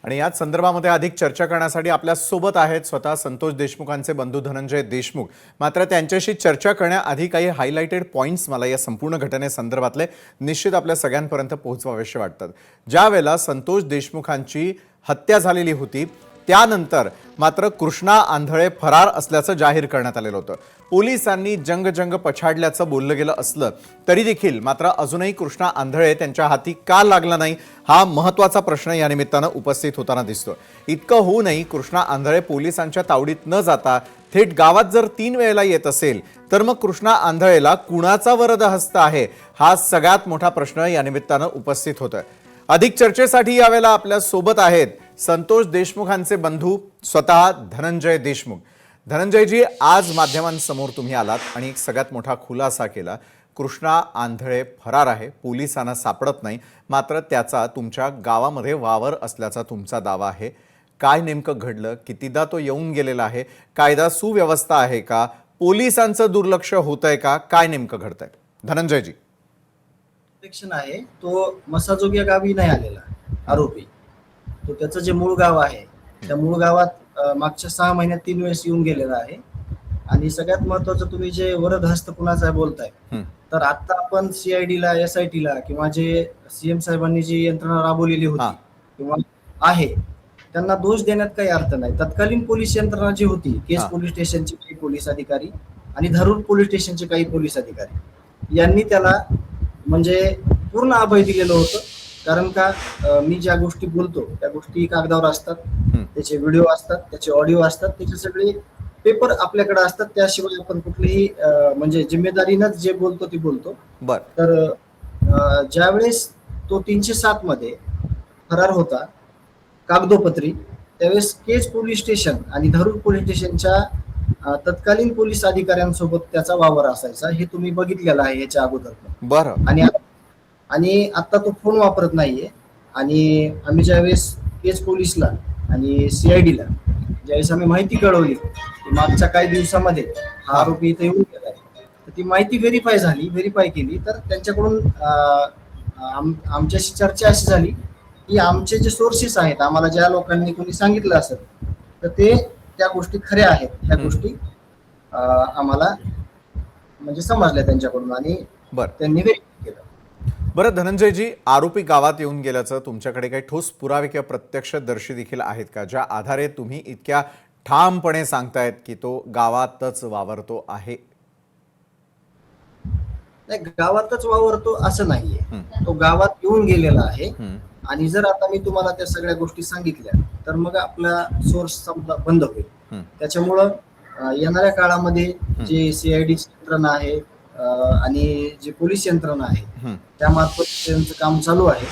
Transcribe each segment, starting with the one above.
आणि याच संदर्भामध्ये अधिक चर्चा करण्यासाठी आपल्या सोबत आहेत स्वतः संतोष देशमुखांचे बंधू धनंजय देशमुख। मात्र त्यांच्याशी चर्चा करण्याआधी काही हायलाइटेड पॉइंट्स मला या संपूर्ण घटनेसंदर्भातले निश्चित आपल्या सगळ्यांपर्यंत पोहोचवावेसे वाटतात। ज्या वेळेला संतोष देशमुखांची हत्या झालेली होती त्यानंतर मात्र कृष्णा आंधळे फरार असल्याचं जाहीर करण्यात आलेलं होतं। पोलिसांनी जंग पछाडल्याचं बोललं गेलं असलं तरी देखील मात्र अजूनही कृष्णा आंधळे त्यांच्या हाती का लागला नाही हा महत्त्वाचा प्रश्न या निमित्तानं उपस्थित होताना दिसतो। इतकं होऊनही कृष्णा आंधळे पोलिसांच्या तावडीत न जाता थेट गावात जर 3 वेळेला येत असेल तर मग कृष्णा आंधळेला कुणाचा वरदहस्त आहे हा सगळ्यात मोठा प्रश्न या निमित्तानं उपस्थित होतोय। अधिक चर्चेसाठी यावेळेला आपल्या सोबत आहेत संतोष देशमुखांचे बंधू स्वतः धनंजय देशमुख। धनंजयजी, आज माध्यमांसमोर तुम्ही आलात आणि एक सगळ्यात मोठा खुलासा केला। कृष्णा आंधळे फरार आहे, पोलिसांना सापडत नाही, मात्र त्याचा तुमच्या गावामध्ये वावर असल्याचा तुमचा दावा आहे। काय नेमकं घडलं, कितीदा तो येऊन गेलेला आहे, कायदा सुव्यवस्था आहे का, पोलिसांचं दुर्लक्ष होतंय का, काय नेमकं घडतंय धनंजयजी? आहे तो मसाजोग या गावी नाही आलेला आरोपी, तो त्याचं जे मूळ गाव आहे त्या मूळ गावात मागच्या 6 महिन्यात 3 वेळेस येऊन गेलेला आहे। आणि सगळ्यात महत्वाचं तुम्ही जे वरदहस्त कुणाचा बोलताय तर आता आपण CID ला SIT ला किंवा जे CM साहेबांनी जी यंत्रणा राबवलेली होती किंवा आहे त्यांना दोष देण्यात काही अर्थ नाही। तत्कालीन पोलीस यंत्रणा जी होती, केस पोलीस स्टेशनचे काही पोलीस अधिकारी आणि धरूर पोलीस स्टेशनचे काही पोलीस अधिकारी यांनी त्याला म्हणजे पूर्ण अभय दिलेलं होतं। कारण का मी ज्या गोष्टी बोलतो त्या गोष्टी कागदावर असतात, त्याचे व्हिडिओ असतात, त्याचे ऑडिओ असतात, त्याचे सगळे पेपर आपल्याकडे असतात। त्याशिवाय आपण कुठलीही म्हणजे जिम्मेदारीनंच जे बोलतो ते बोलतो। तर ज्यावेळेस तो 307 मध्ये फरार होता कागदोपत्री, त्यावेळेस केज पोलीस स्टेशन आणि धरूर पोलीस स्टेशनच्या तत्कालीन पोलीस अधिकाऱ्यांसोबत त्याचा वावर असायचा, हे तुम्ही बघितलेलं आहे याच्या अगोदर। आणि आता तो फोन वापरत नाहीये। आणि आम्ही ज्यावेळेस केज पोलीसला आणि CID ला ज्यावेळेस आम्ही माहिती कळवली की मागच्या काही दिवसामध्ये हा आरोपी इथे येऊन गेलाय, तर ती माहिती व्हेरीफाय केली तर त्यांच्याकडून आमच्याशी चर्चा अशी झाली की आमचे जे सोर्सेस आहेत, आम्हाला ज्या लोकांनी कोणी सांगितलं असेल तर ते त्या गोष्टी खऱ्या आहेत, ह्या गोष्टी आम्हाला म्हणजे समजल्या त्यांच्याकडून आणि त्यांनी व्हेरीफाय केलं। बरं धनंजयजी, आरोपी गावात येऊन गेल्याचं तुमच्याकडे काही ठोस पुरावे किंवा प्रत्यक्षदर्शी देखील आहेत का, ज्या आधारे तुम्ही इतक्या ठामपणे सांगतायत की तो गावातच वावरतो आहे? नाही, गावातच वावरतो असं नाहीये, तो गावात येऊन गेलेला आहे। आणि जर आता मी तुम्हाला त्या सगळ्या गोष्टी सांगितल्या तर मग आपला सोर्स बंद होईल। त्याच्यामुळं येणाऱ्या काळामध्ये जे CID यंत्रणा आहे आणि जे पोलीस यंत्रणा आहे त्यामार्फत त्यांचं काम चालू आहे।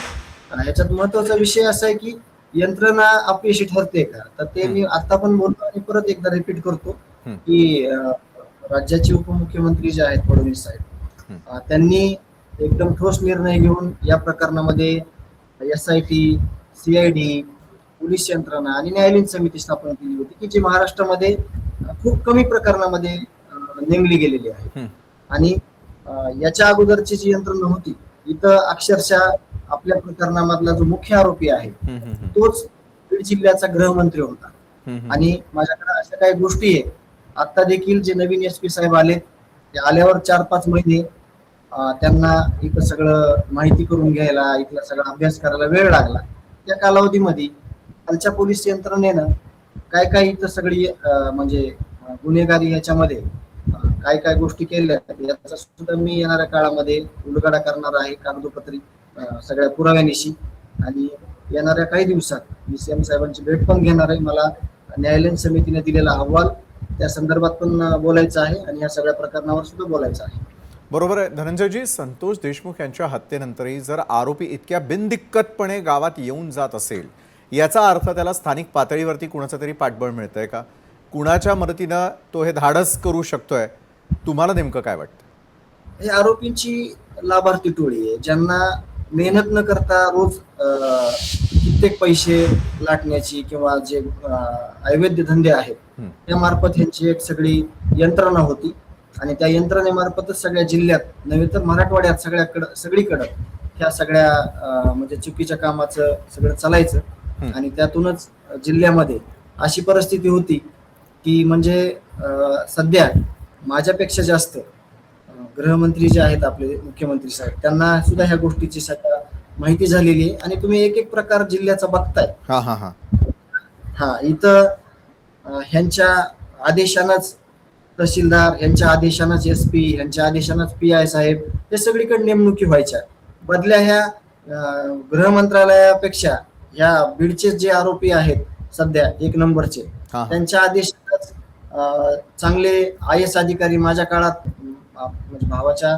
ह्याच्यात महत्वाचा विषय असा आहे की यंत्रणा अपयशी ठरते का, तर ते मी आता पण बोलतो आणि परत एकदा रिपीट करतो की राज्याचे उपमुख्यमंत्री जे आहेत फडणवीस साहेब, त्यांनी एकदम ठोस निर्णय घेऊन या प्रकरणामध्ये SIT, CID, पोलीस यंत्रणा आणि न्यायालयीन समिती स्थापन केली होती की जी महाराष्ट्रामध्ये खूप कमी प्रकरणामध्ये नेमली गेलेली आहे। आणि याच्या अगोदरची जी यंत्रणा होती इथं अक्षरशः आपल्या प्रकरणामधला जो मुख्य आरोपी आहे तोच बीड जिल्ह्याचा गृहमंत्री होता। आणि माझ्याकडे अशा काही गोष्टी आहेत, आता देखील जे नवीन SP साहेब आले ते आल्यावर 4-5 महिने त्यांना इथं सगळं माहिती करून घ्यायला, इथला सगळा अभ्यास करायला वेळ लागला। त्या कालावधीमध्ये खालच्या पोलीस यंत्रणेनं काय इथं सगळी म्हणजे गुन्हेगारी याच्यामध्ये काय गोष्टी केल्या याचा सुद्धा मी येणाऱ्या काळामध्ये उलगडा करणार आहे कागदोपत्री सगळ्या पुराव्यानिशी। आणि येणाऱ्या काही दिवसात मी CM साहेबांची भेट पण घेणार आहे। मला न्यायालयीन समितीने दिलेला अहवाल त्या संदर्भात पण बोलायचं आहे आणि या सगळ्या प्रकरणावर सुद्धा बोलायचं आहे। बरोबर आहे धनंजयजी, संतोष देशमुख यांच्या हत्येनंतरही जर आरोपी इतक्या बिनदिक्कतपणे गावात येऊन जात असेल याचा अर्थ त्याला स्थानिक पातळीवरती कुणाचं तरी पाठबळ मिळतंय का, कुणाच्या मदतीनं तो हे धाडस करू शकतोय, तुम्हाला नेमकं काय वाटतं? हे आरोपींची लाभार्थी टोळी आहे ज्यांना मेहनत न करता रोज कित्येक पैसे लाटण्याची किंवा जे अवैध धंदे आहेत त्या मार्फत ह्यांची एक सगळी यंत्रणा होती। आणि त्या यंत्रणेमार्फतच सगळ्या जिल्ह्यात नव्हे तर मराठवाड्यात सगळीकडं ह्या सगळ्या म्हणजे चुकीच्या कामाचं सगळं चालायचं। आणि त्यातूनच जिल्ह्यामध्ये अशी परिस्थिती होती की म्हणजे सध्या माझ्यापेक्षा जास्त गृहमंत्री जे आहेत आपले मुख्यमंत्री साहेब त्यांना सुद्धा ह्या गोष्टीची सगळं माहिती झालेली आहे आणि तुम्ही एक एक प्रकार जिल्ह्याचा बघताय. हा हा हा हा इथं ह्यांच्या आदेशानंच तहसीलदार, ह्यांच्या आदेशानंच SP, ह्यांच्या आदेशानंच PI साहेब हे सगळीकडे नेमणुकी व्हायच्या. बदल्या ह्या गृहमंत्रालयापेक्षा ह्या बीडचे जे आरोपी आहेत सध्या 1 नंबरचे हा. त्यांच्या आदेशानंच चांगले IS अधिकारी माझ्या काळात म्हणजे भावाच्या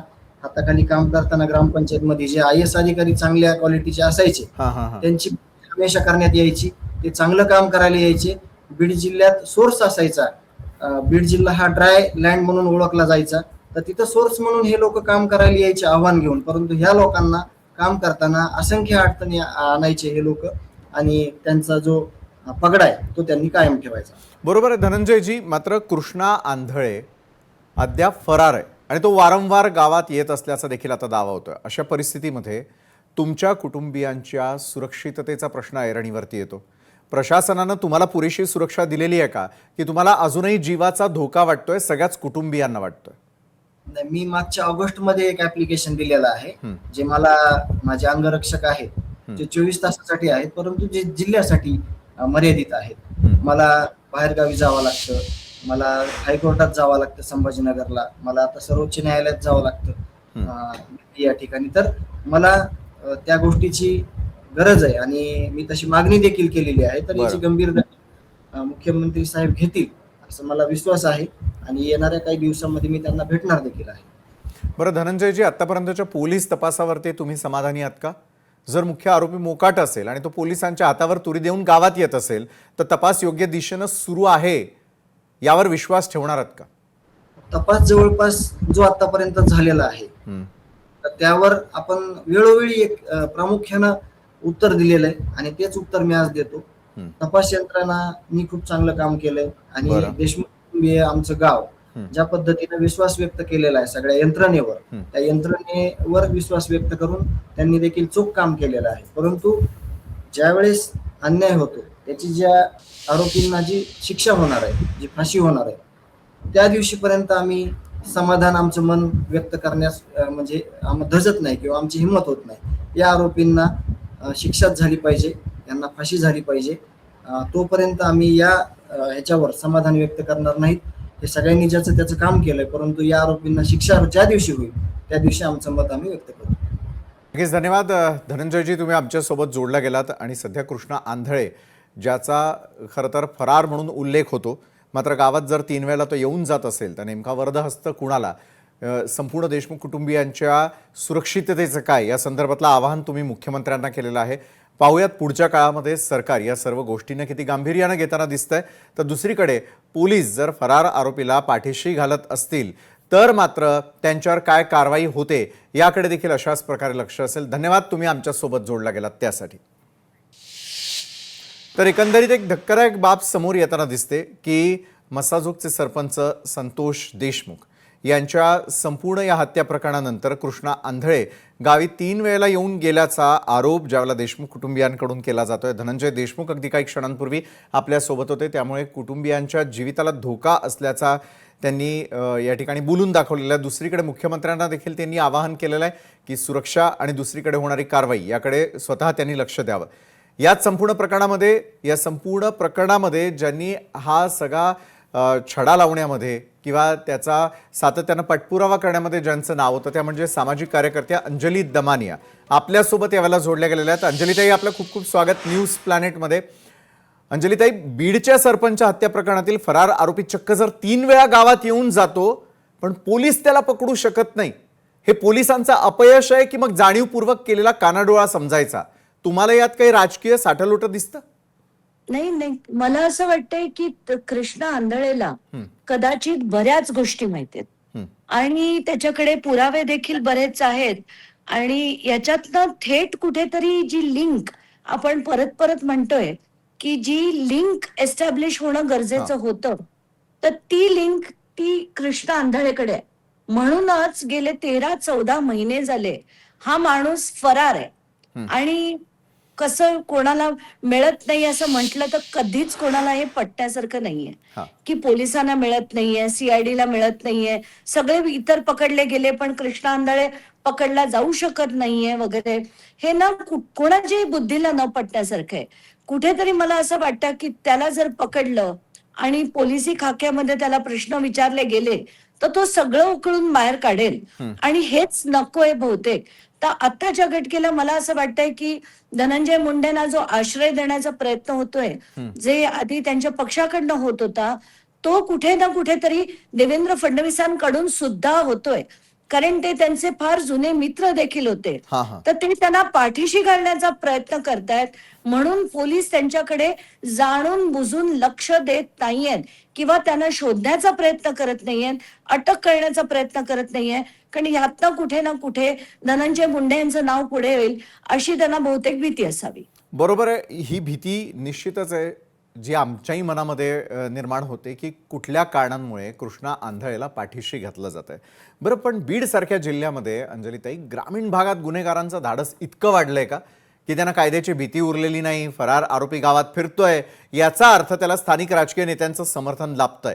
हाताखाली काम करताना ग्रामपंचायतमध्ये जे IS अधिकारी चांगल्या क्वालिटीचे असायचे हा हा हा त्यांची हमेशा करण्यात यायची. ते चांगलं काम करायला यायचे. बीड जिल्ह्यात सोर्स असायचा. बीड जिल्हा हा ड्राय लँड म्हणून ओळखला जायचा. तर तिथं सोर्स म्हणून हे लोक काम करायला यायचे आव्हान घेऊन. परंतु ह्या लोकांना काम करताना असंख्य अडचणी आणायचे हे लोक आणि त्यांचा जो पगडा आहे तो त्यांनी कायम ठेवायचा. बरोबर आहे धनंजयजी. मात्र कृष्णा आंधळे अद्याप फरार आहे आणि तो वारंवार गावात येत असल्याचा देखील आता दावा होतोय. अशा परिस्थितीमध्ये तुमच्या कुटुंबियांच्या सुरक्षिततेचा प्रश्न ऐरणीवरती येतो. प्रशासनानं तुम्हाला पुरेशी सुरक्षा दिलेली आहे का, की तुम्हाला अजूनही जीवाचा धोका वाटतोय, सगळ्याच कुटुंबियांना वाटतोय? नाही, मी मागच्या ऑगस्टमध्ये एक ऍप्लिकेशन दिलेलं आहे जे मला माझे अंगरक्षक आहेत जे 24 तासासाठी आहेत परंतु जे जिल्ह्यासाठी मर्यादित आहेत. मला बाहेरगावी जावं लागतं, मला हायकोर्टात जावं लागतं संभाजीनगरला, मला आता सर्वोच्च न्यायालयात जावं लागतं या ठिकाणी. तर मला त्या गोष्टीची गरज आहे आणि मी तशी मागणी देखील केलेली आहे. तर याची गंभीर मुख्यमंत्री साहेब घेतील असं मला विश्वास आहे आणि येणाऱ्या काही दिवसांमध्ये मी त्यांना भेटणार देखील आहे. बरं धनंजयजी, आतापर्यंतच्या पोलीस तपासावरती तुम्ही समाधानी आहात का? जर मुख्य आरोपी मोकाट असेल आणि तो पोलिसांच्या हातावर तुरी देऊन गावात येत असेल तर तपास योग्य दिशेनं सुरू आहे यावर विश्वास ठेवणार आहात का? तपास जवळपास जो आतापर्यंत झालेला आहे तर त्यावर आपण वेळोवेळी एक प्रामुख्यानं उत्तर दिलेलं आहे आणि तेच उत्तर मी आज देतो. तपास यंत्रणांनी खूप चांगलं काम केलंय आणि देशमुख कुटुंबीय आमचं गाव ज्या पद्धतीने विश्वास व्यक्त केलेला आहे सगळ्या यंत्रणेवर, त्या यंत्रणेवर विश्वास व्यक्त करून त्यांनी देखील चोख काम केलेलं आहे. परंतु ज्यावेळेस अन्याय होतो त्याची ज्या आरोपींना जी शिक्षा होणार आहे, जी फाशी होणार आहे, त्या दिवशीपर्यंत आम्ही समाधान आमचं मन व्यक्त करण्यास म्हणजे धजत नाही किंवा आमची हिंमत होत नाही. या आरोपींना शिक्षाच झाली पाहिजे, त्यांना फाशी झाली पाहिजे. तोपर्यंत आम्ही या ह्याच्यावर समाधान व्यक्त करणार नाहीत. हे सगळ्यांनी ज्याचं त्याचं काम केलंय परंतु या आरोपींना शिक्षा ज्या दिवशी होईल त्या दिवशी आमचं मत आम्ही व्यक्त करू. नक्कीच धन्यवाद धनंजयजी, तुम्ही आमच्यासोबत जोडला गेलात. आणि सध्या कृष्णा आंधळे ज्याचा खरं तर फरार म्हणून उल्लेख होतो, मात्र गावात जर 3 वेळेला तो येऊन जात असेल तर नेमका वरदहस्त कुणाला? संपूर्ण देशमुख कुटुंबियांच्या सुरक्षिततेचं काय या संदर्भातलं आवाहन तुम्ही मुख्यमंत्र्यांना केलेलं आहे. पाहूयात पुढच्या काळामध्ये सरकार या सर्व गोष्टींना किती गांभीर्यानं घेताना दिसतंय. तर दुसरीकडे पोलीस जर फरार आरोपीला पाठीशी घालत असतील तर मात्र त्यांच्यावर काय कारवाई होते याकडे देखील अशाच प्रकारे लक्ष असेल. धन्यवाद, तुम्ही आमच्यासोबत जोडला गेलात त्यासाठी. तर एकंदरीत एक धक्कादायक बाब समोर येताना दिसते की मसाजोगचे सरपंच संतोष देशमुख यांच्या संपूर्ण या हत्या प्रकरणानंतर कृष्णा आंधळे गावी 3 वेळेला येऊन गेल्याचा आरोप ज्यावेळेला देशमुख कुटुंबियांकडून केला जातोय. धनंजय देशमुख अगदी काही क्षणांपूर्वी आपल्यासोबत होते, त्यामुळे कुटुंबियांच्या जीविताला धोका असल्याचा त्यांनी या ठिकाणी बोलून दाखवलेलं आहे. दुसरीकडे मुख्यमंत्र्यांना देखील त्यांनी आवाहन केलेलं आहे की सुरक्षा आणि दुसरीकडे होणारी कारवाई याकडे स्वतः त्यांनी लक्ष द्यावं. या संपूर्ण प्रकरणामध्ये ज्यांनी हा सगळा छडा लावण्यामध्ये किंवा त्याचा सातत्यानं पाठपुरावा करण्यामध्ये ज्यांचं नाव होतं त्या म्हणजे सामाजिक कार्यकर्त्या अंजली दमानिया आपल्यासोबत यावेळेला जोडल्या गेलेल्या आहेत. अंजलीताई, आपलं खूप खूप स्वागत न्यूज प्लॅनेटमध्ये. अंजलीताई, बीडच्या सरपंच हत्या प्रकरणातील फरार आरोपी चक्क जर 3 वेळा गावात येऊन जातो पण पोलीस त्याला पकडू शकत नाही, हे पोलिसांचं अपयश आहे की मग जाणीवपूर्वक केलेला कानाडोळा समजायचा? तुम्हाला यात काही राजकीय साठलोट दिसतं? नाही नाही, मला असं वाटतंय की कृष्णा आंधळेला कदाचित बऱ्याच गोष्टी माहितीत आणि त्याच्याकडे पुरावे देखील बरेच आहेत आणि याच्यातनं थेट कुठेतरी जी लिंक आपण परत परत म्हणतोय की जी लिंक एस्टॅब्लिश होणं गरजेचं होतं, तर ती लिंक ती कृष्णा आंधळेकडे आहे. म्हणूनच गेले 13-14 महिने झाले हा माणूस फरार आहे आणि कसं कोणाला मिळत नाही असं म्हटलं तर कधीच कोणाला हे पटण्यासारखं नाहीये हा. की पोलिसांना मिळत नाहीये, सीआयडीला मिळत नाहीये, सगळे इतर पकडले गेले पण कृष्णा आंधळे पकडला जाऊ शकत नाहीये वगैरे. हे ना कोणाच्याही बुद्धीला न पटण्यासारखं आहे. कुठेतरी मला असं वाटतं की त्याला जर पकडलं आणि पोलिसी खाक्यामध्ये त्याला प्रश्न विचारले गेले तर तो सगळं उकळून बाहेर काढेल आणि हेच नकोय बहुतेक. तर आत्ताच्या घटकेला मला असं वाटतंय की धनंजय मुंडेंना जो आश्रय देण्याचा प्रयत्न होतोय, जे आधी त्यांच्या पक्षाकडनं होत होता, तो कुठे ना कुठेतरी देवेंद्र फडणवीसांकडून सुद्धा होतोय. कारण ते त्यांचे फार जुने मित्र देखील होते. हा हा तर ते त्यांना पाठीशी घालण्याचा प्रयत्न करतायत. म्हणून पोलीस त्यांच्याकडे जाणून बुजून लक्ष देत नाहीयेत किंवा त्यांना शोधण्याचा प्रयत्न करत नाहीयेत, अटक करण्याचा प्रयत्न करत नाहीये. कारण यातनं कुठे ना कुठे धनंजय मुंडे यांचं नाव पुढे होईल अशी त्यांना बहुतेक भीती असावी. बरोबर आहे. ही भीती निश्चितच आहे जी आमच्याही मनामध्ये निर्माण होते की कुठल्या कारणांमुळे कृष्णा आंधळेला पाठीशी घातलं जात आहे. बरं, पण बीड सारख्या जिल्ह्यामध्ये अंजलीताई ग्रामीण भागात गुन्हेगारांचं धाडस इतकं वाढलंय का की त्यांना कायद्याची भीती उरलेली नाही, फरार आरोपी गावात फिरतोय, याचा अर्थ त्याला स्थानिक राजकीय नेत्यांचं समर्थन लाभतंय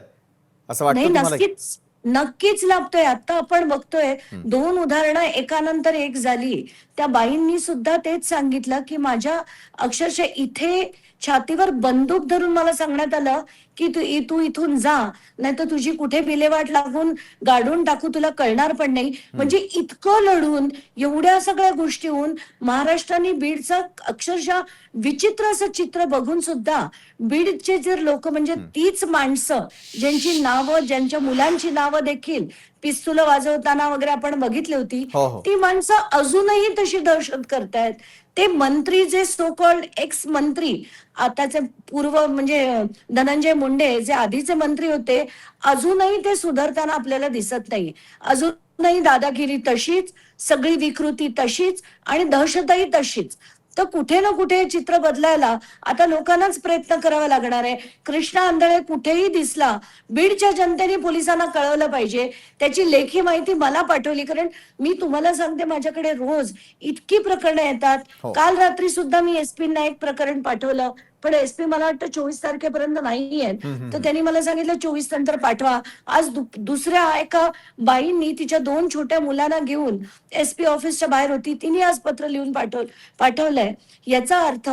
असं नाही, वाटतं तुम्हाला? नक्कीच नक्कीच लाभतोय. आता आपण बघतोय 2 उदाहरणं एकानंतर एक झाली. त्या बाईंनी सुद्धा तेच सांगितलं की माझ्या अक्षरशः इथे छातीवर बंदूक धरून मला सांगण्यात आलं की तू इथून जा, नाही तर तुझी कुठे विल्हेवाट लागून गाडून टाकू, तुला कळणार पण नाही. म्हणजे इतकं लढून एवढ्या सगळ्या गोष्टी होऊन महाराष्ट्राने बीडचं अक्षरशः विचित्र असं चित्र बघून सुद्धा बीडचे जे लोक, म्हणजे तीच माणसं ज्यांची नावं, ज्यांच्या मुलांची नावं देखील पिस्तुलं वाजवताना वगैरे आपण बघितली होती, हो हो ती माणसं अजूनही तशी दहशत करतायत. ते मंत्री जे सो कॉल्ड एक्स मंत्री, आताचे पूर्व म्हणजे धनंजय मुंडे जे आधीचे मंत्री होते, अजूनही ते सुधारताना आपल्याला दिसत नाही. अजूनही दादागिरी तशीच, सगळी विकृती तशीच आणि दहशतही तशीच. तर कुठे ना कुठे चित्र बदलायला आता लोकांनाच प्रयत्न करावा लागणार आहे. कृष्णा आंधळे कुठेही दिसला, बीडच्या जनतेने पोलिसांना कळवलं पाहिजे. त्याची लेखी माहिती मला पाठवली, कारण मी तुम्हाला सांगते माझ्याकडे रोज इतकी प्रकरणं येतात. हो. काल रात्री सुद्धा मी एसपींना एक प्रकरण पाठवलं, पण एसपी मला वाटतं 24 तारखेपर्यंत नाही आहेत. तर त्यांनी मला सांगितलं 24 नंतर पाठवा. आज दुसऱ्या एका बाईंनी तिच्या 2 छोट्या मुलांना घेऊन एसपी ऑफिसच्या बाहेर होती, तिने आज पत्र लिहून पाठवलंय. याचा अर्थ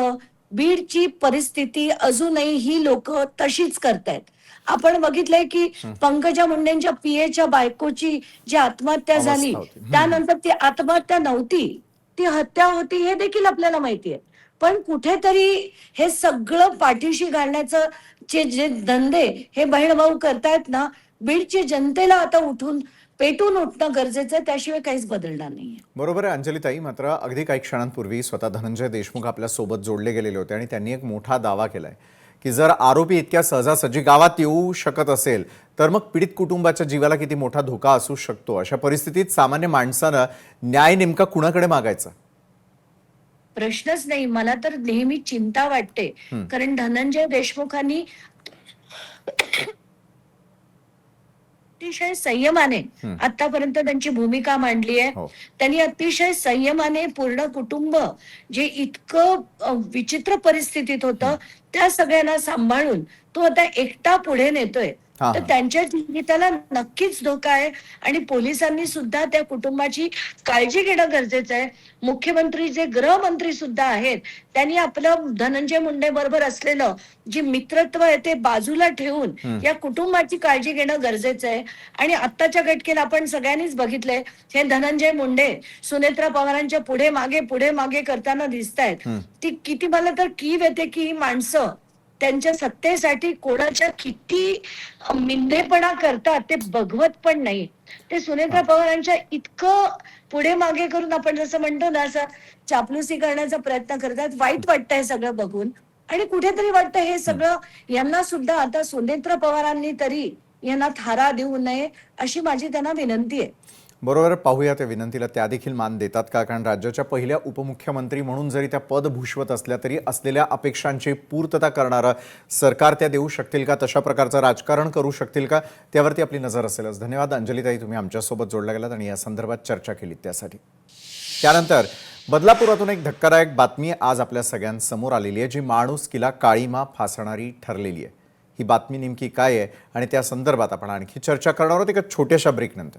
बीडची परिस्थिती अजूनही ही लोक तशीच करतायत. आपण बघितलंय की पंकजा मुंडेंच्या पीएच्या बायकोची जी आत्महत्या झाली, अवस्था होती. त्यानंतर ती आत्महत्या नव्हती, ती हत्या होती, हे देखील आपल्याला माहिती आहे. पण कुठेतरी हे सगळं पाठीशी घालण्याचं जे धंदे हे बहीणभाऊ करतायत ना, बीडची जनतेला आता उठून पेटून उठणं गरजेचं आहे, त्याशिवाय काहीच बदलणार नाहीये. बरोबर आहे अंजलीताई. मात्र अगदी काही क्षणांपूर्वी स्वतः धनंजय देशमुख आपल्या सोबत जोडले गेलेले होते आणि त्यांनी एक मोठा दावा केलाय की जर आरोपी इतक्या सहजासहजी गावात येऊ शकत असेल तर मग पीडित कुटुंबाच्या जीवाला किती मोठा धोका असू शकतो. अशा परिस्थितीत सामान्य माणसानं न्याय नेमका कुणाकडे मागायचा? प्रश्नच नाही. मला तर नेहमी चिंता वाटते, कारण धनंजय देशमुखांनी अतिशय संयमाने आतापर्यंत त्यांची भूमिका मांडली आहे. हो. त्यांनी अतिशय संयमाने पूर्ण कुटुंब जे इतकं विचित्र परिस्थितीत होतं त्या सगळ्यांना सांभाळून तो आता एकटा पुढे नेतोय. हा, तर हा. त्यांच्या जीविताला नक्कीच धोका आहे आणि पोलिसांनी सुद्धा त्या कुटुंबाची काळजी घेणं गरजेचं आहे. मुख्यमंत्री जे गृहमंत्री सुद्धा आहेत, त्यांनी आपलं धनंजय मुंडे बरोबर असलेलं जे मित्रत्व आहे ते बाजूला ठेवून या कुटुंबाची काळजी घेणं गरजेचं आहे. आणि आत्ताच्या घटनेला आपण सगळ्यांनीच बघितलंय, हे धनंजय मुंडे सुनेत्रा पवारांच्या पुढे मागे करताना दिसतायत. ती किती, मला तर कीव येते की ही माणसं त्यांच्या सत्तेसाठी कोणाच्या किती मिंदेपणा करतात ते बघवत पण नाही. ते सुनेत्रा पवारांच्या इतकं पुढे मागे करून, आपण जसं म्हणतो ना, असं चापलुसी करण्याचा प्रयत्न करतात. वाईट वाटतंय सगळं बघून. आणि कुठेतरी वाटतं हे सगळं यांना सुद्धा आता सुनेत्रा पवारांनी तरी यांना थारा देऊ नये अशी माझी त्यांना विनंती आहे. बरोबर, पाहूया त्या विनंतीला त्या देखील मान देतात का? कारण राज्याच्या पहिल्या उपमुख्यमंत्री म्हणून जरी त्या पद भूषवत असल्या तरी असलेल्या अपेक्षांची पूर्तता करणारं सरकार त्या देऊ शकतील का? तशा प्रकारचं राजकारण करू शकतील का? त्यावरती आपली नजर असेलच. धन्यवाद अंजलीताई, तुम्ही आमच्यासोबत जोडल्या गेलात आणि या संदर्भात चर्चा केली त्यासाठी. त्यानंतर बदलापुरातून एक धक्कादायक बातमी आज आपल्या सगळ्यांसमोर आलेली आहे, जी माणुसकीला काळीमा फासणारी ठरलेली आहे. ही बातमी नेमकी काय आहे आणि त्या संदर्भात आपण आणखी चर्चा करणार आहोत एका छोट्याशा ब्रेकनंतर.